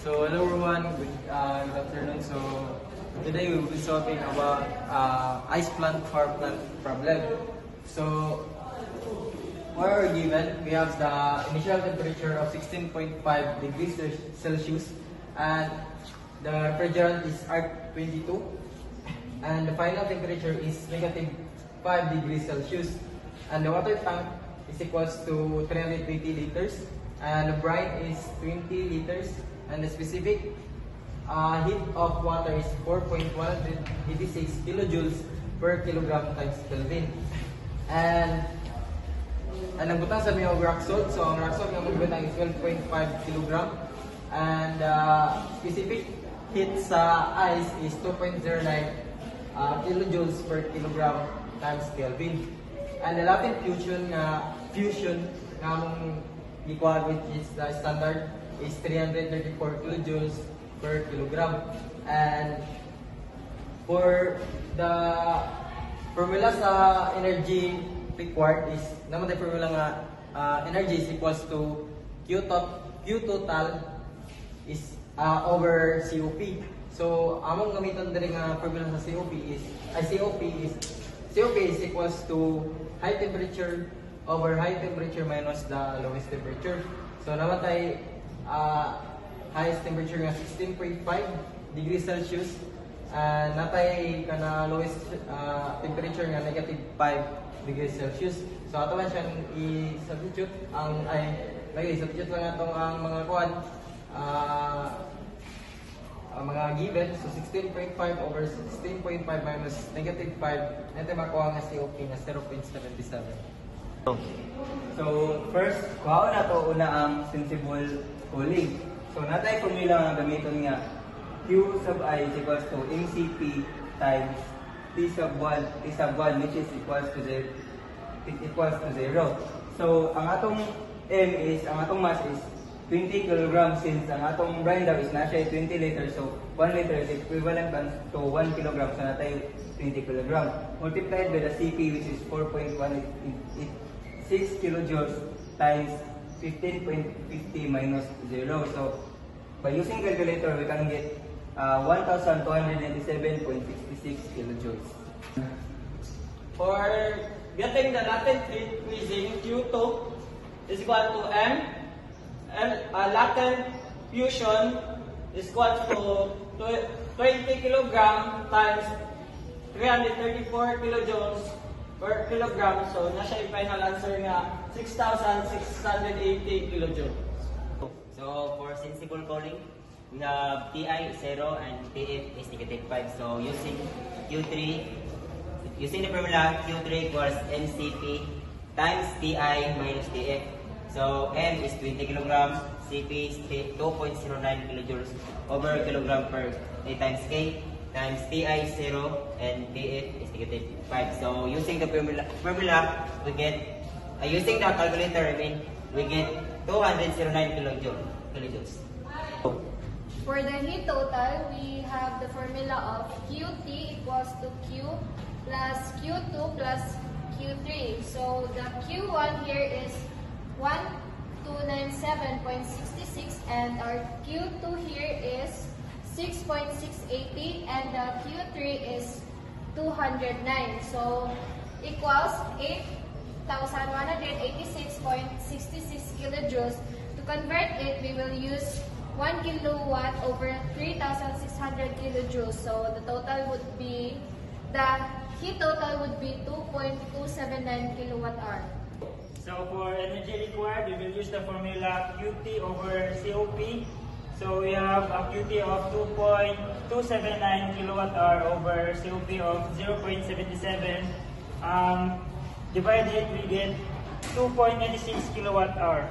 So hello everyone, good afternoon. So today we will be solving about ice plant power plant problem. So what are given? We have the initial temperature of 16.5 degrees Celsius and the refrigerant is R22 and the final temperature is negative 5 degrees Celsius and the water tank is equals to 320 liters and the brine is 20 liters and the specific heat of water is 4.186 kilojoules per kilogram times Kelvin. And ang butang sa may rock salt, so ang rock salt nga magbutang is 12.5 kilogram and specific heat sa ice is 2.09 kilojoules per kilogram times Kelvin. And the latent fusion nga among equal, which is the standard, is 334 kilojoules per kilogram. And for the formula sa energy required is, naman tayo formula nga energy is equals to Q total is over COP. So among gamiton diri nga formula sa COP is equals to high temperature over high temperature minus the lowest temperature. So naman tayo highest temperature nga 16.5 degrees Celsius and natay kana lowest temperature nga negative 5 degrees Celsius. So ato man siyang i-substitute i-substitute lang atong ang mga kuan mga given. So 16.5 over 16.5 minus negative 5 natin makuha nga COP nga 0.77. So first, kuha na to una ang sensible cooling. So natay formula nga gamiton nga Q sub I is equals to MCP times T sub 1 which is equals to 0. So ang atong M is, ang atong mass is 20 kg since ang atong brine daw is nasa 20 liters, so 1 liter is equivalent to 1 kg, so natay 20 kg multiplied by the CP which is 4.186 kilojoules times 15.50 minus 0. So by using calculator we can get 1297.66 kilojoules. For getting the latent heat freezing, Q2 is equal to M, and latent fusion is equal to 20 kg times 334 kilojoules per kilogram. So nasa yung final answer nga 6,680 kilojoules. So for sensible cooling, we have Ti 0 and Tf is negative 5. So using the formula, Q3 equals MCP times Ti minus Tf. So M is 20 kg, Cp is 2.09 kilojoules over kilogram per A times K times Ti 0 and Tf is negative 5. So using the formula we get, using the calculator, we get 209 kilojoules. For the heat total, we have the formula of Qt equals to Q plus Q2 plus Q3. So the Q1 here is 1297.66 and our Q2 here is 6.680 and the Q3 is 209. So equals 8,186.66 kilojoules. To convert it, we will use 1 kilowatt over 3,600 kilojoules. So the total would be, the heat total would be 2.279 kilowatt hour. So for energy required, we will use the formula Qt over COP. So we have a Qt of 2.279 kilowatt hour over COP of 0.77. Divided, we get 2.96 kilowatt hour.